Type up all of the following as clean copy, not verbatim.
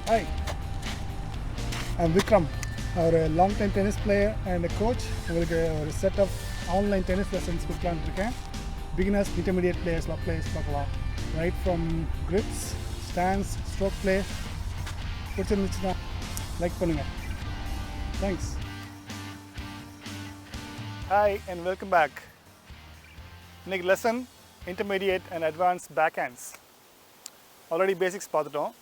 Hi, I'm Vikram, a long-time tennis player and a coach. உங்களுக்கு ஒரு set of online tennis lessons கொடுக்கலான்னு இருக்கேன். Beginners, intermediate பிளேயர்ஸ்லாம் பார்க்கலாம். Right from grips, stands, stroke play. பிடிச்சிருந்துச்சுன்னா like பண்ணுங்கள். Thanks. Hi and welcome back. இன்னைக்கு lesson intermediate and advance backhands. Already basics பார்த்துட்டோம்.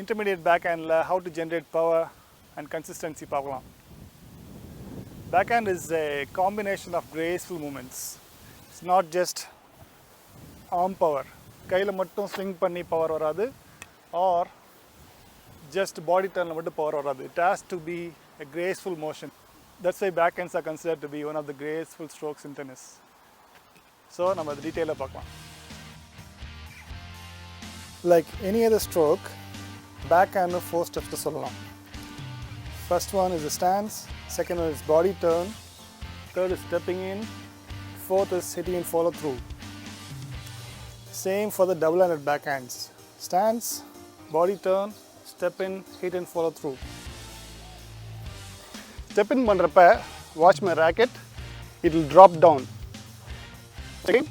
Intermediate backhand, how to generate power and consistency பார்க்கலாம். Backhand is a combination of graceful movements. It's not just arm power. கையில் மட்டும் swing பண்ணி power வராது, or just body turn மட்டும் power வராது. It has to be a graceful motion. That's why backhands are considered to be one of the graceful strokes in tennis. So நம்ம அது டீட்டெயிலாக பார்க்கலாம். Like any other stroke, backhand of 4 steps to சொல்லலாம். First one is the stance, second one is body turn, third is stepping in, fourth is hitting and follow through. Same for the double-handed backhands. Stance, body turn, step in, hit and follow through. Step in பண்றப்ப watch my racket, it will drop down. Okay?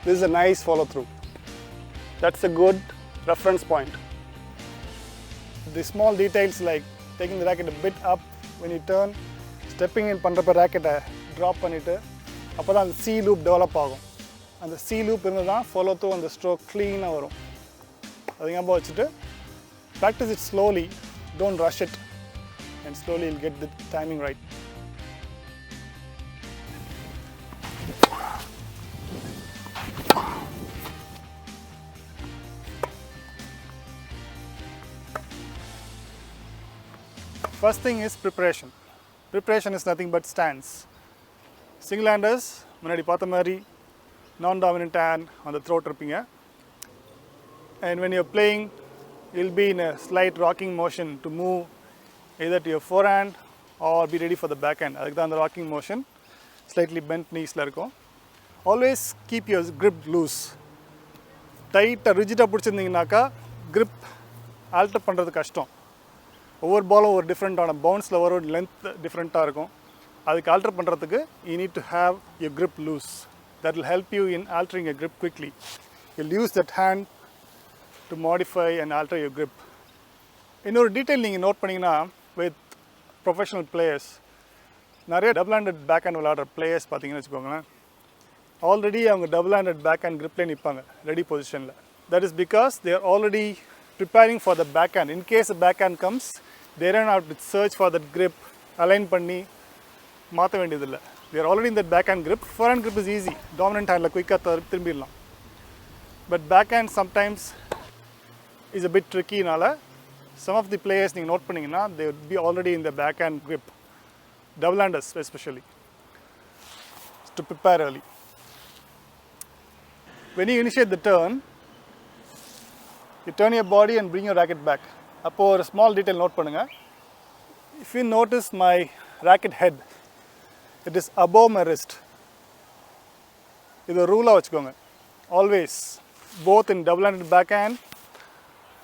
This is a nice follow through. That's a good reference point. The small details like taking the racket a bit up when you turn, stepping in பண்றப்ப racket-ஐ drop பண்ணிட்டு அப்பதான் அந்த C loop develop ஆகும். அந்த C loop இருந்தாதான் follow through அந்த stroke clean-ஆ வரும். அது ஞாபகம் வச்சுட்டு practice it slowly, don't rush it, and slowly you'll get the timing right. First thing is preparation. Preparation is nothing but stance. Single handers, முன்னாடி பார்த்த மாதிரி non-dominant hand on the throat இருப்பீங்க. And when you're playing, you'll be in a slight rocking motion to move either to your forehand or be ready for the backhand. அதுக்கு தான் அந்த rocking motion. Slightly bent kneesல இருக்கும். Always keep your grip loose. டைட்டாக ரிஜிட்டாக பிடிச்சிருந்தீங்கன்னாக்கா grip alter பண்ணுறது கஷ்டம். ஒவ்வொரு பாலும் ஒரு டிஃப்ரெண்ட்டான பவுன்ஸில் வரும், லென்த் டிஃப்ரெண்ட்டாக இருக்கும். அதுக்கு ஆல்டர் பண்ணுறதுக்கு you need to have your grip loose. That will help you in altering your grip quickly. You'll use that hand to modify and alter your grip. இன்னொரு டீட்டெயில் நீங்கள் நோட் பண்ணிங்கன்னா, with professional players, நிறைய double-handed backhand விளையாடுற players பார்த்தீங்கன்னு வச்சுக்கோங்களேன், already அவங்க double-handed backhand gripலே நிற்பாங்க ready பொசிஷனில். That is because they are already preparing for the backhand. In case the backhand comes, they don't have to search for that grip, align பண்ணி மாற்ற வேண்டியதில்லை. They are already in that backhand grip. Forehand grip is easy. Dominant handல குயிக்காக திரும்பிடலாம். But backhand sometimes is a bit tricky. Some of the players நீங்கள் note பண்ணிங்கன்னா, they would be already in the backhand grip. Double-handers especially. To prepare early. When you initiate the turn, you turn your body and bring your racket back. அப்போ ஒரு small detail note பண்ணுங்க. If you notice my racket head, it is above my wrist. இது ஒரு ரூலாக வச்சுக்கோங்க. Always, both in double-handed backhand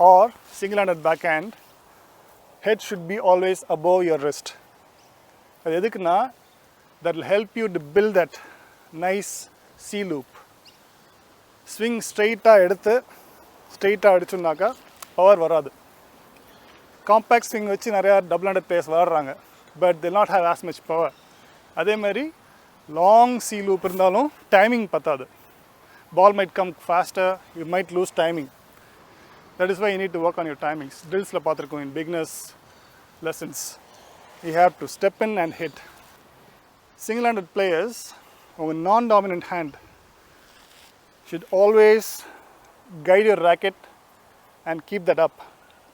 or single-handed backhand, head should be always above your wrist. அது எதுக்குன்னா, that will help you to build that nice C loop. Swing straight-ஆக எடுத்து ஸ்ட்ரெயிட்டாக அடிச்சோம்னாக்கா power வராது. காம்பேக்ட் ஸ்விங் வச்சு நிறையா double-handed players விளாட்றாங்க, but they not have as much power. அதே மாதிரி லாங் C loop இருந்தாலும் டைமிங் பத்தாது. Ball might come faster, you might lose timing. That is why you need to work on your timings. Drills-ல பார்த்துருக்கோம், in beginners lessons. You have to step in and hit. Single-handed players, உங்கள் non-dominant hand should always guide your racket and keep that up.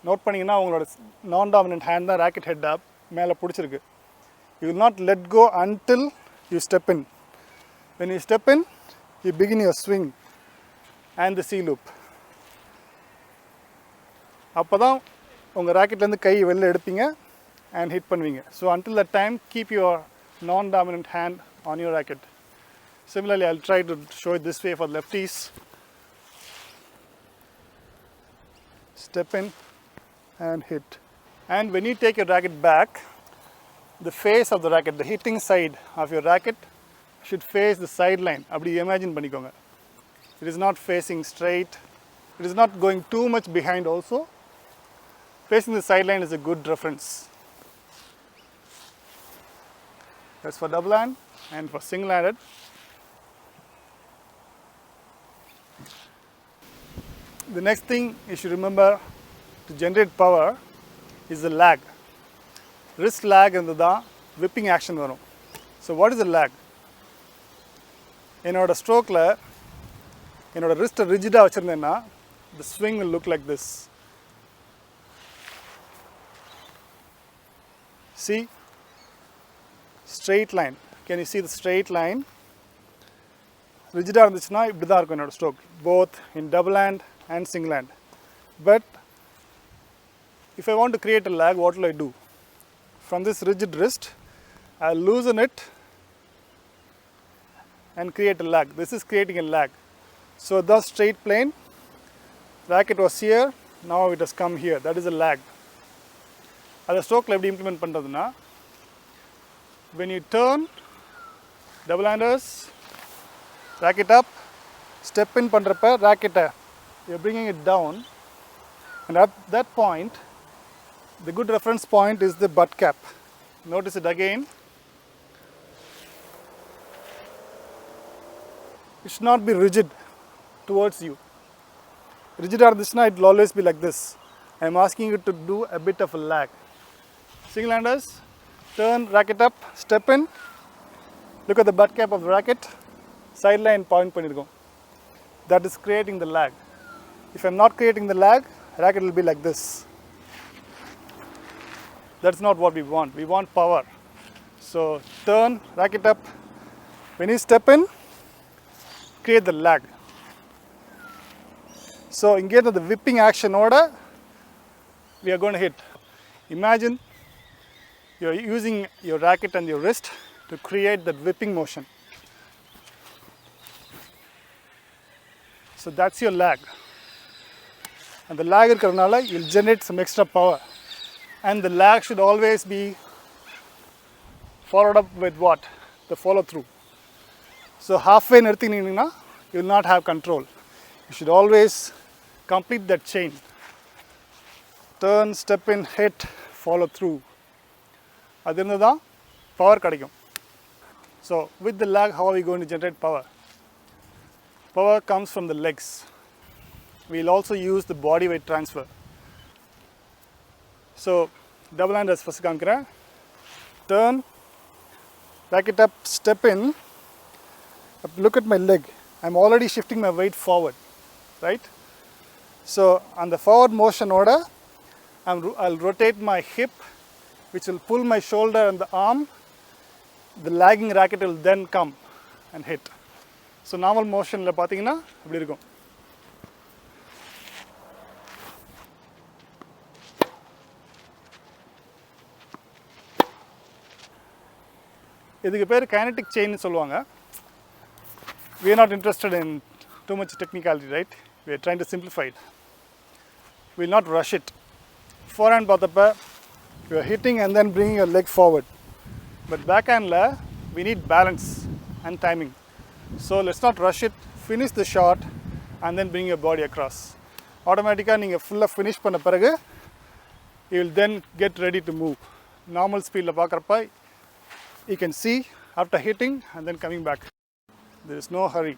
Note பண்ணிங்கன்னா, உங்களோட non-dominant hand தான் racket head up மேலே பிடிச்சிருக்கு. You will not let go until you step in. When you step in, you begin your swing and the C loop. அப்போ தான் உங்கள் ராக்கெட்லேருந்து கை வெளில எடுப்பீங்க and hit பண்ணுவீங்க. So until that time, keep your non-dominant hand on your racket. Similarly, I'll try to show it this way for lefties. step in and hit. And when you take your racket back, the face of the racket, the hitting side of your racket should face the sideline. Abdi imagine panikonga. It is not facing straight. It is not going too much behind also. Facing the sideline is a good reference. That's for double hand and for single handed. The next thing you should remember to generate power is the lag. Wrist lag and the whipping action varum. So what is the lag? Enoda stroke la enoda wrist rigid ah vechirundena the swing will look like this. See? Straight line. Can you see the straight line? Rigid ah irundhuchna ipdi da irukum enoda stroke, both in double hand and single hand. But if I want to create a lag, what will I do? From this rigid wrist, I'll loosen it and create a lag. This is creating a lag. So the straight plane, racket was here, now it has come here. That is a lag. At the stroke level implement pandraduna, when you turn, double handers, racket up, step in pandrappa, racket you're bringing it down, and at that point, the good reference point is the butt cap. Notice it again. It should not be rigid towards you. Rigid or this night, it will always be like this. I am asking you to do a bit of a lag. Single handers, turn, racket up, step in. Look at the butt cap of the racket. Sideline point pannirukkom. That is creating the lag. If I am not creating the lag, racket will be like this. That's not what we want. We want power. So turn, racket up. When you step in, create the lag. So in case of the whipping action order, we are going to hit. Imagine you are using your racket and your wrist to create that whipping motion. So that's your lag. And the lag irukkarnala you'll generate some extra power. And the lag should always be followed up with what? The follow through. So halfway nirthinina, you will not have control. You should always complete that chain. Turn, step in, hit, follow through. Adinada power kadikkum. So with the lag, how are we going to generate power? Power comes from the legs. We will also use the body weight transfer. So double handers first kaamkira. Turn, racket up, step in. Look at my leg. I'm already shifting my weight forward, right? So on the forward motion order, I'll rotate my hip, which will pull my shoulder and the arm. The lagging racket will then come and hit. So normal motion la pathina ipdi irukum. இதுக்கு பேர் kinetic chain சொல்லுவாங்க. We are not interested in too much technicality, right? We are trying to simplify it. We will not rush it. Forehand பார்த்தப்ப you are hitting and then bringing your leg forward. But backhand la we need balance and timing. So let's not rush it. Finish the shot and then bring your body across. Automatically நீங்க full finish பண்ண பிறகு you will then get ready to move. Normal speed la பார்க்கறப்ப you can see after hitting and then coming back. There is no hurry.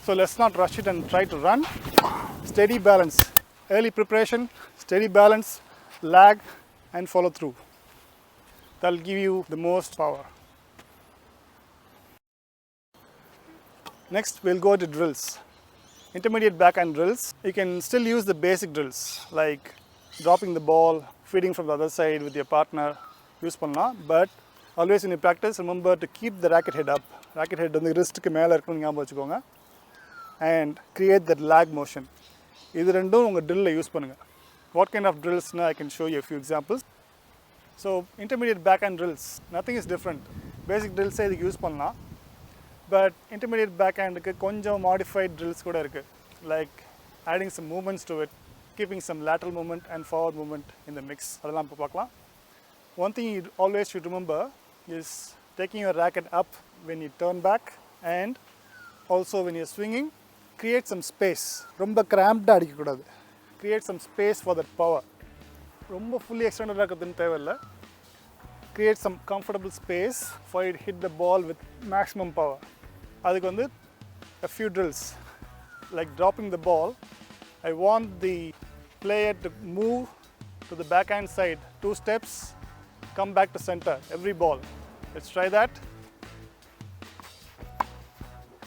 So let's not rush it and try to run. Steady balance. Early preparation, steady balance, lag and follow through. That will give you the most power. Next we'll go to drills. Intermediate backhand drills. You can still use the basic drills like dropping the ball, feeding from the other side with your partner. Use panna, but always when you practice, remember to keep the racket head up. Racket head on the wrist ku mela irukonu ஞாபகம் வச்சுக்கோங்க. And create that lag motion. இது ரெண்டும் உங்க drill ல use பண்ணுங்க. What kind of drills na I can show you a few examples. So intermediate backhand drills, nothing is different. Basic drills இதுக்கு use பண்ணலாம். But intermediate backhandக்கு கொஞ்சம் modified drills கூட இருக்கு. Like adding some movements to it, keeping some lateral movement and forward movement in the mix. அதெல்லாம் இப்போ பார்க்கலாம். One thing you always should remember is taking your racket up when you turn back and also when you're swinging. Create some space. ரொம்ப cramped அடிக்க கூடாது. Create some space for that power. ரொம்ப fully extended இருக்கிறதுன்னு தேவையில்லை. Create some comfortable space for you to hit the ball with maximum power. அதுக்கு வந்து a few drills. Like dropping the ball, I want the player to move to the backhand side 2 steps, come back to center every ball. Let's try that.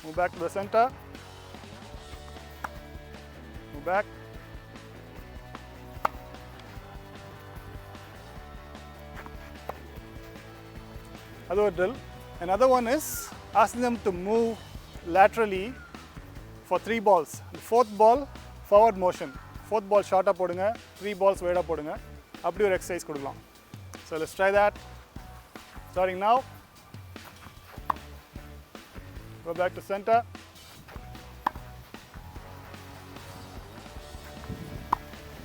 Move back to the center. Move back. Another drill. Another one is asking them to move laterally for 3 balls. The 4th ball, forward motion. 4th ball short up போடுங்க, 3 balls wide up போடுங்க. அப்படி ஒரு exercise கொடுக்கலாம். So let's try that. Starting now. Go back to center.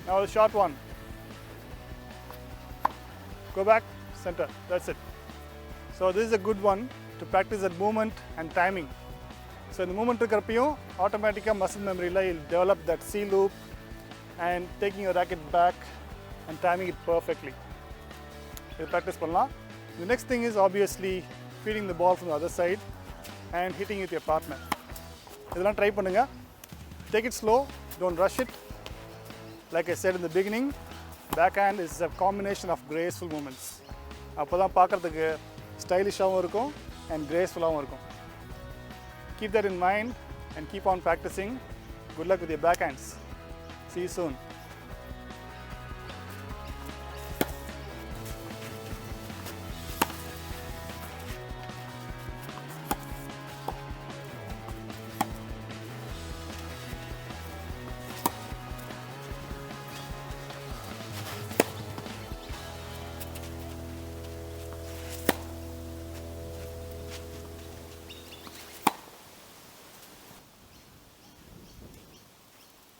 Now the short one. Go back, center. That's it. So this is a good one to practice that movement and timing. So in the movement இருக்கிறப்பையும் automatically muscle memory you'll develop that C loop and taking your racket back and timing it perfectly. You practice பண்ணலாம். The next thing is obviously feeding the ball from the other side and hitting it with your partner. இதெல்லாம் try பண்ணுங்க. Take it slow, don't rush it. Like I said in the beginning, backhand is a combination of graceful movements. அப்போதான் பார்க்கறதுக்கு ஸ்டைலிஷாகவும் இருக்கும் and gracefulஆகவும் இருக்கும். Keep that in mind and keep on practicing. Good luck with your backhands. See you soon.